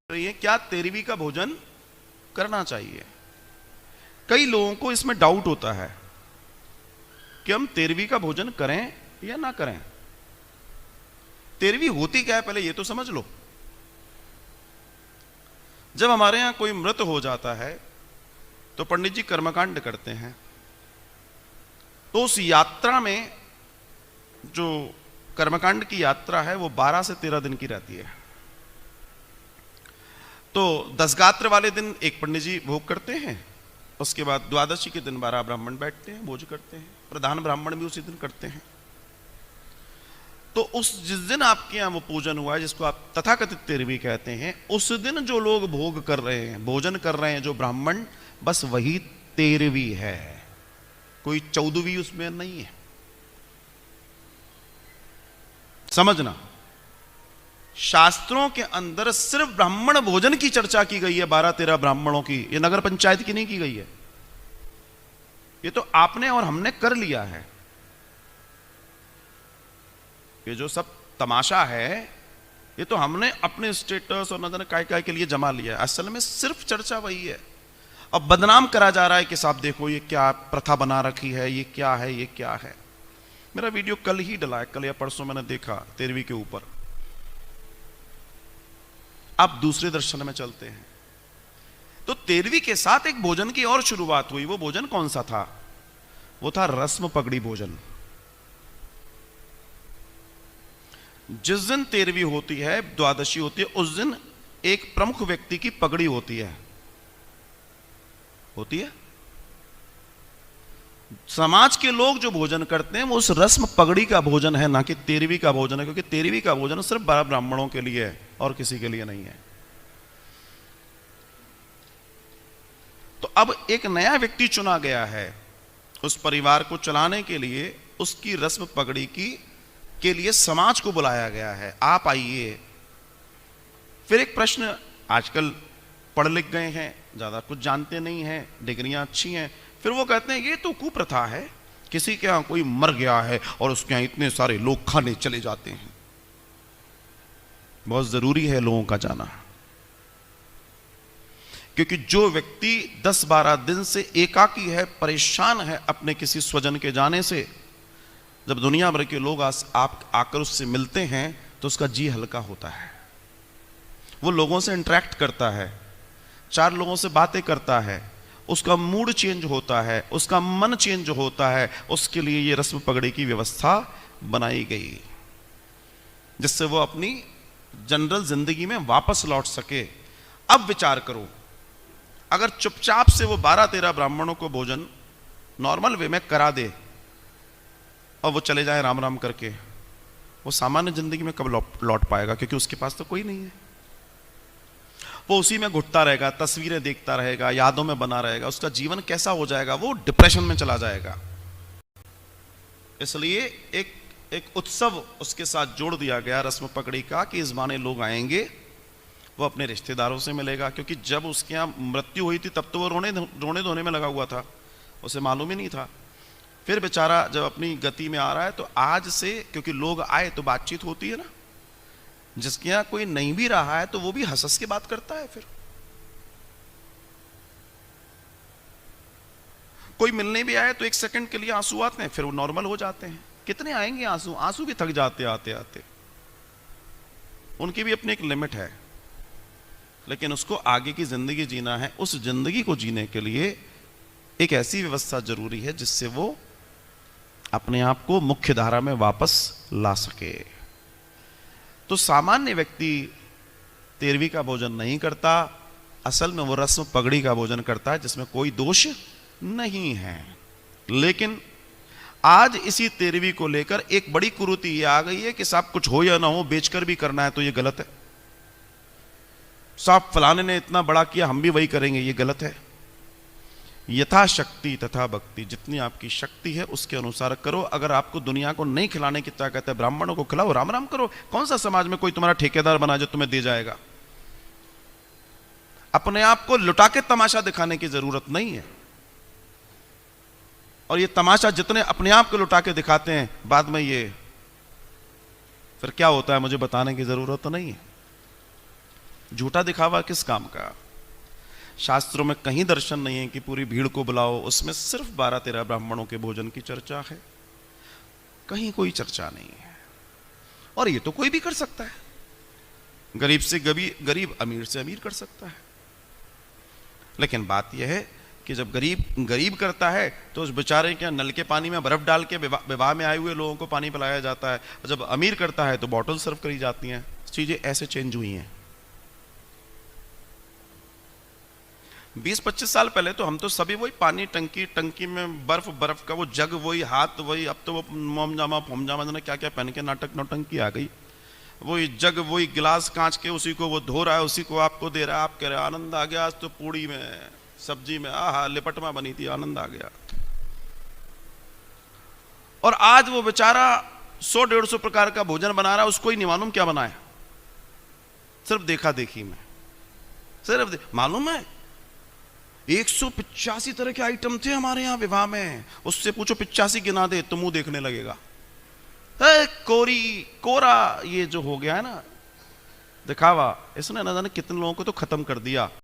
ये क्या तेरहवीं का भोजन करना चाहिए। कई लोगों को इसमें डाउट होता है कि हम तेरहवीं का भोजन करें या ना करें। तेरहवीं होती क्या है पहले ये तो समझ लो। जब हमारे यहां कोई मृत हो जाता है तो पंडित जी कर्मकांड करते हैं, तो उस यात्रा में जो कर्मकांड की यात्रा है वो 12 से 13 दिन की रहती है। तो 10 गात्र वाले दिन एक पंडित जी भोग करते हैं, उसके बाद द्वादशी के दिन 12 ब्राह्मण बैठते हैं, भोज करते हैं, प्रधान ब्राह्मण भी उसी दिन करते हैं। तो उस जिस दिन आपके यहां वो पूजन हुआ है, जिसको आप तथाकथित तेरहवीं कहते हैं, उस दिन जो लोग भोग कर रहे हैं, भोजन कर रहे हैं जो ब्राह्मण, बस वही तेरहवीं है, कोई 14वीं उसमें नहीं है। समझना, शास्त्रों के अंदर सिर्फ ब्राह्मण भोजन की चर्चा की गई है, 12-13 ब्राह्मणों की, ये नगर पंचायत की नहीं की गई है। ये तो आपने और हमने कर लिया है। ये जो सब तमाशा है ये तो हमने अपने स्टेटस और न जाने काय के लिए जमा लिया है। असल में सिर्फ चर्चा वही है। अब बदनाम करा जा रहा है कि साहब देखो ये क्या प्रथा बना रखी है, ये क्या है, ये क्या है। मेरा वीडियो कल ही डला है, कल या परसों मैंने देखा तेरहवीं के ऊपर। अब दूसरे दर्शन में चलते हैं। तो तेरहवीं के साथ एक भोजन की और शुरुआत हुई। वो भोजन कौन सा था? वो था रस्म पगड़ी भोजन। जिस दिन तेरहवीं होती है, द्वादशी होती है, उस दिन एक प्रमुख व्यक्ति की पगड़ी होती है। समाज के लोग जो भोजन करते हैं वो उस रस्म पगड़ी का भोजन है, ना कि तेरहवीं का भोजन है, क्योंकि तेरहवीं का भोजन सिर्फ 12 ब्राह्मणों के लिए है और किसी के लिए नहीं है। तो अब एक नया व्यक्ति चुना गया है उस परिवार को चलाने के लिए। उसकी रस्म पगड़ी के लिए समाज को बुलाया गया है, आप आइए। फिर एक प्रश्न, आजकल पढ़ लिख गए हैं, ज्यादा कुछ जानते नहीं हैं, डिग्रियां अच्छी हैं, फिर वो कहते हैं ये तो कुप्रथा है, किसी के यहां कोई मर गया है और उसके यहां इतने सारे लोग खाने चले जाते हैं। बहुत जरूरी है लोगों का जाना, क्योंकि जो व्यक्ति 10-12 दिन से एकाकी है, परेशान है अपने किसी स्वजन के जाने से, जब दुनिया भर के लोग आप आकर उससे मिलते हैं तो उसका जी हल्का होता है। वो लोगों से इंटरेक्ट करता है, 4 लोगों से बातें करता है, उसका मूड चेंज होता है, उसका मन चेंज होता है। उसके लिए ये रस्म पगड़ी की व्यवस्था बनाई गई, जिससे वो अपनी जनरल जिंदगी में वापस लौट सके। अब विचार करो, अगर चुपचाप से वो 12-13 ब्राह्मणों को भोजन नॉर्मल वे में करा दे और वो चले जाए राम राम करके, वो सामान्य जिंदगी में कब लौट पाएगा? क्योंकि उसके पास तो कोई नहीं है। वो उसी में घुटता रहेगा, तस्वीरें देखता रहेगा, यादों में बना रहेगा। उसका जीवन कैसा हो जाएगा? वो डिप्रेशन में चला जाएगा। इसलिए एक उत्सव उसके साथ जोड़ दिया गया रस्म पगड़ी का, कि इस बहाने लोग आएंगे, वो अपने रिश्तेदारों से मिलेगा। क्योंकि जब उसके यहाँ मृत्यु हुई थी तब तो वो रोने धोने में लगा हुआ था, उसे मालूम ही नहीं था। फिर बेचारा जब अपनी गति में आ रहा है, तो आज से, क्योंकि लोग आए तो बातचीत होती है ना, जिसके यहां कोई नहीं भी रहा है तो वो भी हंस हंस के बात करता है। फिर कोई मिलने भी आए तो 1 सेकंड के लिए आंसू आते हैं, फिर वो नॉर्मल हो जाते हैं। कितने आएंगे आंसू? आंसू भी थक जाते आते आते। उनकी भी अपनी एक लिमिट है, लेकिन उसको आगे की जिंदगी जीना है। उस जिंदगी को जीने के लिए एक ऐसी व्यवस्था जरूरी है जिससे वो अपने आप को मुख्य धारा में वापस ला सके। तो सामान्य व्यक्ति तेरहवीं का भोजन नहीं करता, असल में वो रस्म पगड़ी का भोजन करता है, जिसमें कोई दोष नहीं है। लेकिन आज इसी तेरहवीं को लेकर एक बड़ी कुरीति ये आ गई है कि साहब कुछ हो या ना हो, बेचकर भी करना है तो ये गलत है। साहब फलाने ने इतना बड़ा किया, हम भी वही करेंगे, ये गलत है। यथाशक्ति तथा भक्ति, जितनी आपकी शक्ति है उसके अनुसार करो। अगर आपको दुनिया को नहीं खिलाने की ताकत है, ब्राह्मणों को खिलाओ, राम राम करो। कौन सा समाज में कोई तुम्हारा ठेकेदार बना जो तुम्हें दे जाएगा? अपने आप को लुटा के तमाशा दिखाने की जरूरत नहीं है। और ये तमाशा जितने अपने आप को लुटा के दिखाते हैं, बाद में ये फिर क्या होता है मुझे बताने की जरूरत तो नहीं है। झूठा दिखावा किस काम का? शास्त्रों में कहीं दर्शन नहीं है कि पूरी भीड़ को बुलाओ, उसमें सिर्फ 12-13 ब्राह्मणों के भोजन की चर्चा है, कहीं कोई चर्चा नहीं है। और ये तो कोई भी कर सकता है, गरीब से गरीब, अमीर से अमीर कर सकता है। लेकिन बात यह है कि जब गरीब करता है तो उस बेचारे के नल के पानी में बर्फ डाल के विवाह में आए हुए लोगों को पानी पिलाया जाता है, और जब अमीर करता है तो बॉटल सर्व करी जाती हैं। चीजें ऐसे चेंज हुई हैं। 20-25 साल पहले तो हम तो सभी वही पानी टंकी में बर्फ का वो जग, वही हाथ, वही, अब तो वो मोमजामा फोमजामा क्या क्या पहन के नाटक नौटंकी आ गई। वही जग, वही गिलास कांच के, उसी को वो धो रहा है, उसी को आपको दे रहा है। आप कह रहे हैं आनंद आ गया, आज तो पूड़ी में सब्जी में आहा लिपटमा बनी थी, आनंद आ गया। और आज वो बेचारा 100-150 प्रकार का भोजन बना रहा है, उसको ही नहीं मालूम क्या बनाया, सिर्फ देखा देखी में, मालूम है 185 तरह के आइटम थे हमारे यहां विवाह में। उससे पूछो 85 गिना दे तो मुंह देखने लगेगा। कोरा ये जो हो गया है ना दिखावा, इसने ना जाने कितने लोगों को तो खत्म कर दिया।